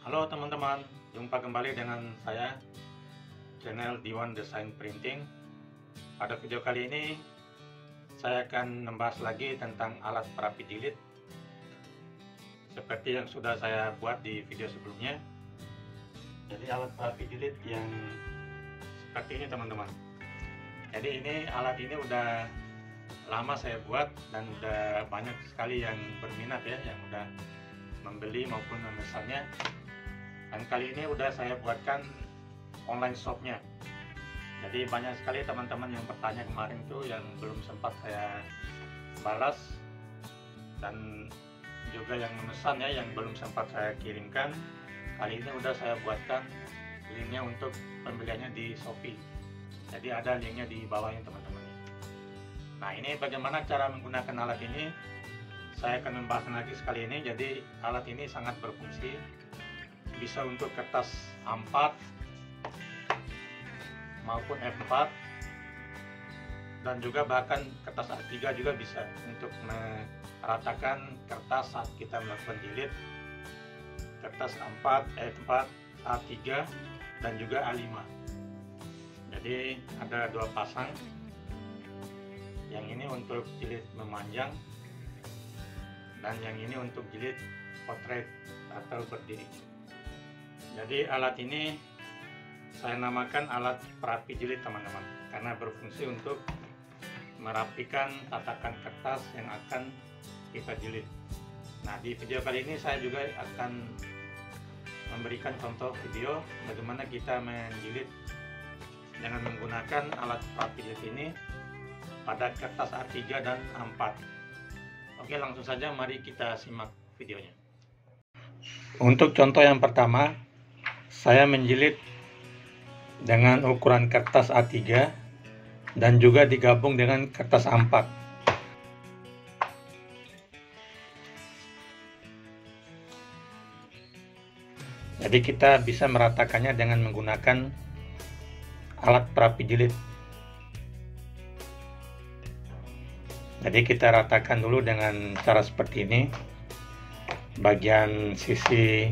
Halo teman-teman, jumpa kembali dengan saya, channel D1 Design Printing. Pada video kali ini, saya akan membahas lagi tentang alat perapi jilid seperti yang sudah saya buat di video sebelumnya. Jadi alat perapi jilid yang seperti ini teman-teman. Jadi ini alat ini udah lama saya buat dan udah banyak sekali yang berminat ya, yang udah membeli maupun memesannya. Dan kali ini udah saya buatkan online shopnya. Jadi banyak sekali teman-teman yang bertanya kemarin tuh yang belum sempat saya balas, dan juga yang memesan ya, yang belum sempat saya kirimkan. Kali ini udah saya buatkan linknya untuk pembeliannya di Shopee. Jadi ada linknya di bawahnya teman-teman. Nah, ini bagaimana cara menggunakan alat ini, saya akan membahas lagi sekali ini. Jadi alat ini sangat berfungsi, bisa untuk kertas A4 maupun F4, dan juga bahkan kertas A3 juga bisa untuk meratakan kertas saat kita melakukan jilid. Kertas A4, F4, A3, dan juga A5. Jadi ada dua pasang. Yang ini untuk jilid memanjang, dan yang ini untuk jilid potret atau berdiri. Jadi alat ini saya namakan alat perapi jilid teman-teman, karena berfungsi untuk merapikan tatakan kertas yang akan kita jilid. Nah, di video kali ini saya juga akan memberikan contoh video bagaimana kita menjilid dengan menggunakan alat perapi jilid ini pada kertas A3 dan A4. Oke, langsung saja mari kita simak videonya. Untuk contoh yang pertama, saya menjilid dengan ukuran kertas A3 dan juga digabung dengan kertas A4. Jadi kita bisa meratakannya dengan menggunakan alat perapi jilid. Jadi kita ratakan dulu dengan cara seperti ini. Bagian sisi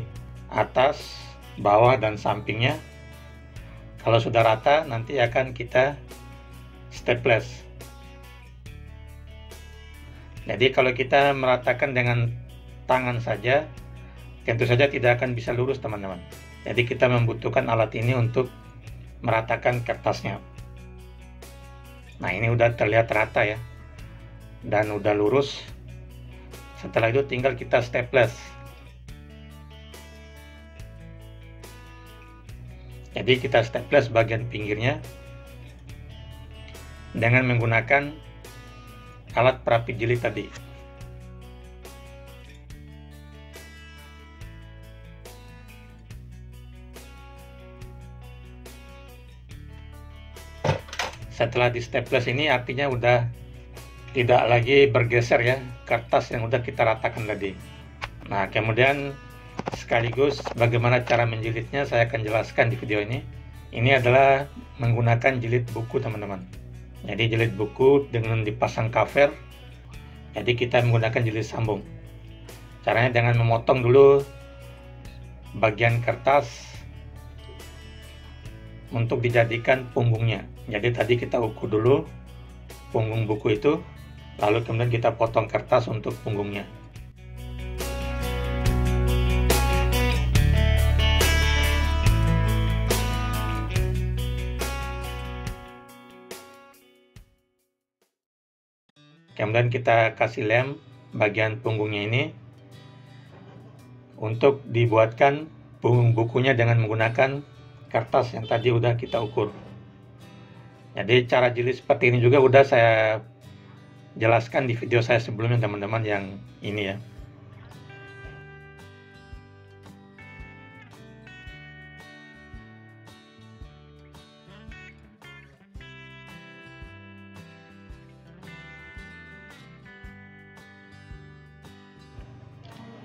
atas, bawah, dan sampingnya. Kalau sudah rata, nanti akan kita staples. Jadi kalau kita meratakan dengan tangan saja, tentu saja tidak akan bisa lurus teman-teman. Jadi kita membutuhkan alat ini untuk meratakan kertasnya. Nah, ini udah terlihat rata ya, dan udah lurus. Setelah itu tinggal kita staples. Jadi kita staples bagian pinggirnya dengan menggunakan alat perapi jilid tadi. Setelah di staples ini artinya udah tidak lagi bergeser ya kertas yang udah kita ratakan tadi. Nah, kemudian sekaligus bagaimana cara menjilidnya saya akan jelaskan di video ini. Ini adalah menggunakan jilid buku teman-teman. Jadi jilid buku dengan dipasang cover. Jadi kita menggunakan jilid sambung. Caranya dengan memotong dulu bagian kertas untuk dijadikan punggungnya. Jadi tadi kita ukur dulu punggung buku itu, lalu kemudian kita potong kertas untuk punggungnya. Kemudian kita kasih lem bagian punggungnya ini untuk dibuatkan punggung bukunya dengan menggunakan kertas yang tadi udah kita ukur. Jadi cara jilid seperti ini juga udah saya jelaskan di video saya sebelumnya teman-teman, yang ini ya.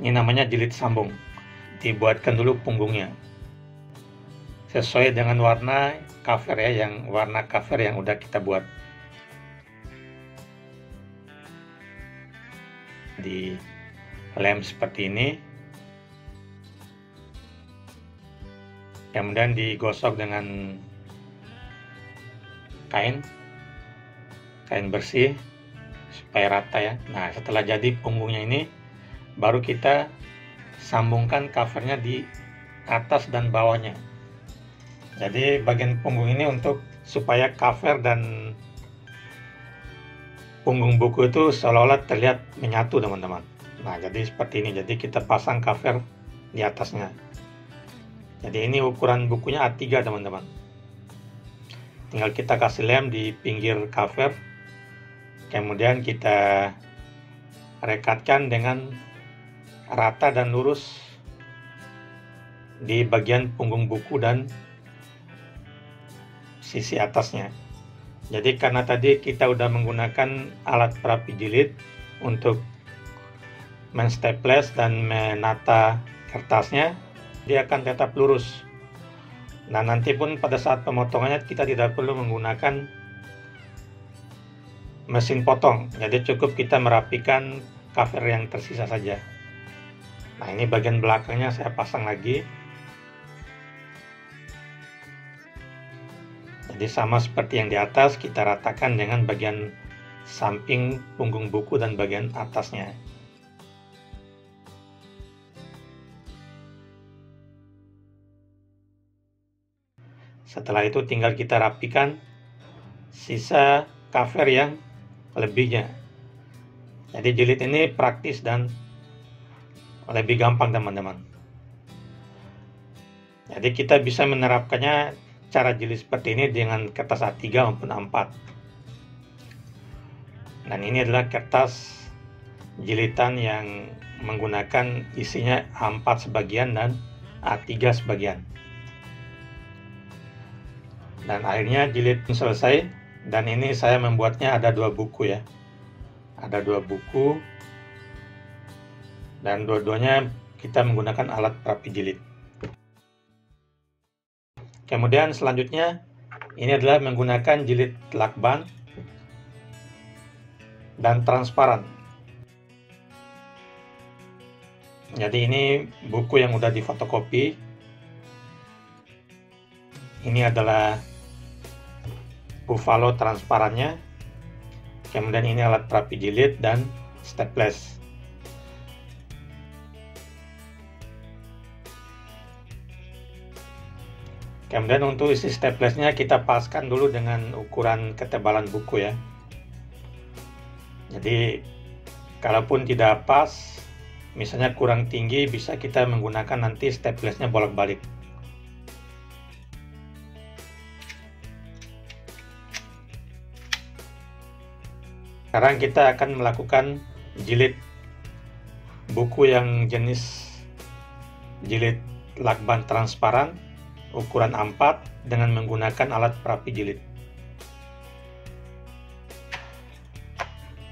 Ini namanya jilid sambung. Dibuatkan dulu punggungnya sesuai dengan warna cover ya, yang warna cover yang udah kita buat. Di lem seperti ini. kemudian digosok dengan kain bersih supaya rata ya. Nah, setelah jadi punggungnya ini, baru kita sambungkan covernya di atas dan bawahnya. Jadi bagian punggung ini untuk supaya cover dan punggung buku itu seolah-olah terlihat menyatu, teman-teman. Nah, jadi seperti ini. Jadi kita pasang cover di atasnya. Jadi ini ukuran bukunya A3, teman-teman. Tinggal kita kasih lem di pinggir cover, kemudian kita rekatkan dengan rata dan lurus di bagian punggung buku dan sisi atasnya. Jadi karena tadi kita udah menggunakan alat perapi jilid untuk menstaples dan menata kertasnya, dia akan tetap lurus. Nah, nanti pun pada saat pemotongannya kita tidak perlu menggunakan mesin potong. Jadi cukup kita merapikan cover yang tersisa saja. Nah, ini bagian belakangnya saya pasang lagi. Jadi sama seperti yang di atas, kita ratakan dengan bagian samping punggung buku dan bagian atasnya. Setelah itu tinggal kita rapikan sisa cover yang lebihnya. Jadi jilid ini praktis dan lebih gampang, teman-teman. Jadi kita bisa menerapkannya cara jilid seperti ini dengan kertas A3 maupun A4. Dan ini adalah kertas jilidan yang menggunakan isinya A4 sebagian dan A3 sebagian. Dan akhirnya jilid selesai, dan ini saya membuatnya ada 2 buku ya. Ada 2 buku, dan dua-duanya kita menggunakan alat perapi jilid. Kemudian selanjutnya ini adalah menggunakan jilid lakban dan transparan. Jadi ini buku yang udah difotokopi. Ini adalah buffalo transparannya. Kemudian ini alat perapi jilid dan staples. Kemudian untuk isi staplesnya kita paskan dulu dengan ukuran ketebalan buku ya. Jadi kalaupun tidak pas, misalnya kurang tinggi, bisa kita menggunakan nanti staplesnya bolak-balik. Sekarang kita akan melakukan jilid buku yang jenis jilid lakban transparan ukuran A4 dengan menggunakan alat perapi jilid.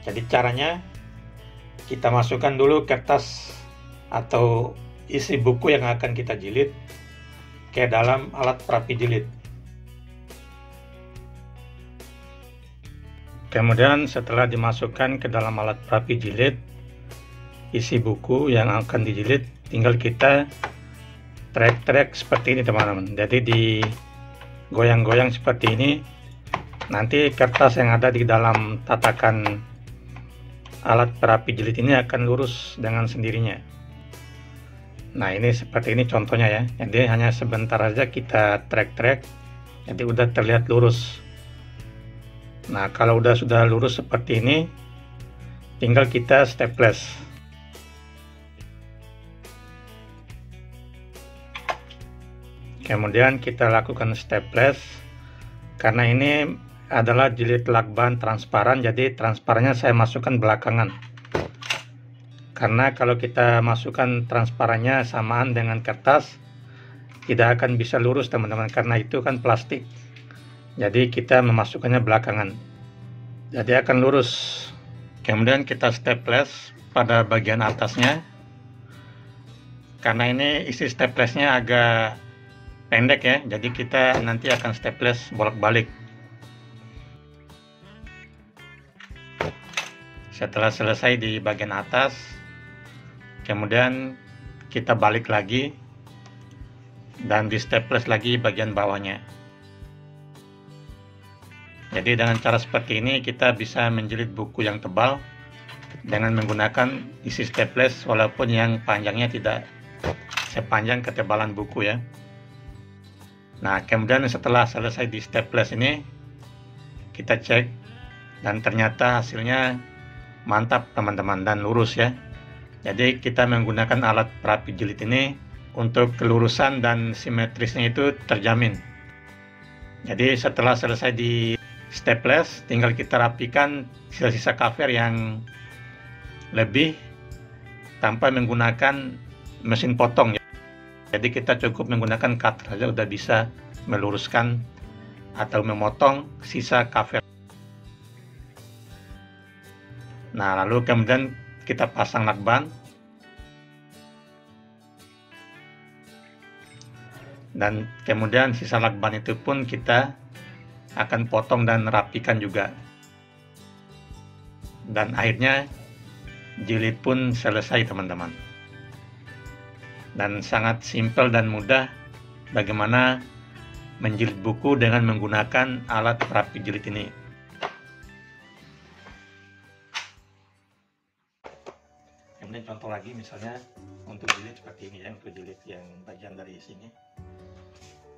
Jadi caranya, kita masukkan dulu kertas atau isi buku yang akan kita jilid ke dalam alat perapi jilid. Kemudian setelah dimasukkan ke dalam alat perapi jilid, isi buku yang akan dijilid tinggal kita trek-trek seperti ini, teman-teman. Jadi digoyang-goyang seperti ini, nanti kertas yang ada di dalam tatakan alat perapi jilid ini akan lurus dengan sendirinya. Nah, ini seperti ini contohnya ya. Jadi hanya sebentar aja kita trek-trek, jadi udah terlihat lurus. Nah, kalau sudah lurus seperti ini, tinggal kita staples. Kemudian kita lakukan staples. Karena ini adalah jilid lakban transparan, jadi transparannya saya masukkan belakangan. Karena kalau kita masukkan transparannya samaan dengan kertas, tidak akan bisa lurus, teman-teman, karena itu kan plastik. Jadi kita memasukkannya belakangan, jadi akan lurus. Kemudian kita staples pada bagian atasnya. Karena ini isi staplesnya agak pendek ya, jadi kita nanti akan staples bolak-balik. Setelah selesai di bagian atas, kemudian kita balik lagi dan di staples lagi bagian bawahnya. Jadi dengan cara seperti ini kita bisa menjilid buku yang tebal dengan menggunakan isi staples walaupun yang panjangnya tidak sepanjang ketebalan buku ya. Nah, kemudian setelah selesai di staples ini kita cek dan ternyata hasilnya mantap teman-teman dan lurus ya. Jadi kita menggunakan alat perapi jilid ini untuk kelurusan dan simetrisnya itu terjamin. Jadi setelah selesai di staples tinggal kita rapikan sisa-sisa cover yang lebih tanpa menggunakan mesin potong ya. Jadi kita cukup menggunakan cutter saja udah bisa meluruskan atau memotong sisa cover. Nah, lalu kemudian kita pasang lakban dan kemudian sisa lakban itu pun kita akan potong dan rapikan juga. Dan akhirnya jilid pun selesai teman-teman. Dan sangat simpel dan mudah bagaimana menjilid buku dengan menggunakan alat perapi jilid ini. Kemudian contoh lagi misalnya untuk jilid seperti ini ya, untuk jilid yang bagian dari sini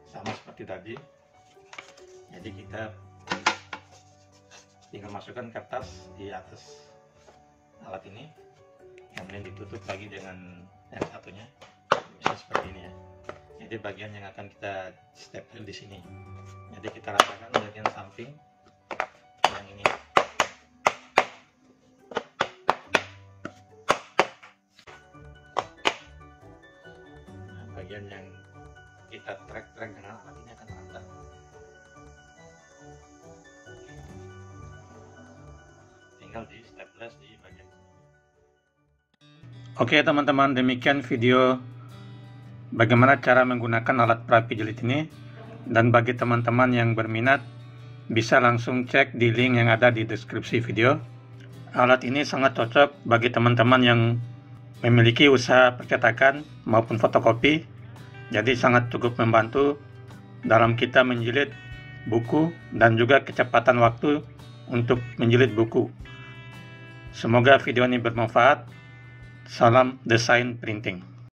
sama seperti tadi. Jadi kita tinggal masukkan kertas di atas alat ini, kemudian ditutup lagi dengan yang satunya, bisa seperti ini ya. Jadi bagian yang akan kita stapel di sini. Jadi kita ratakan bagian samping yang ini. Nah, bagian yang kita trek-trek dengan alat ini akan rata. Tinggal di staples di bagian. Oke teman-teman, demikian video bagaimana cara menggunakan alat perapi jilid ini. Dan bagi teman-teman yang berminat bisa langsung cek di link yang ada di deskripsi video. Alat ini sangat cocok bagi teman-teman yang memiliki usaha percetakan maupun fotokopi. Jadi sangat cukup membantu dalam kita menjilid buku dan juga kecepatan waktu untuk menjilid buku. Semoga video ini bermanfaat. Salam desain printing.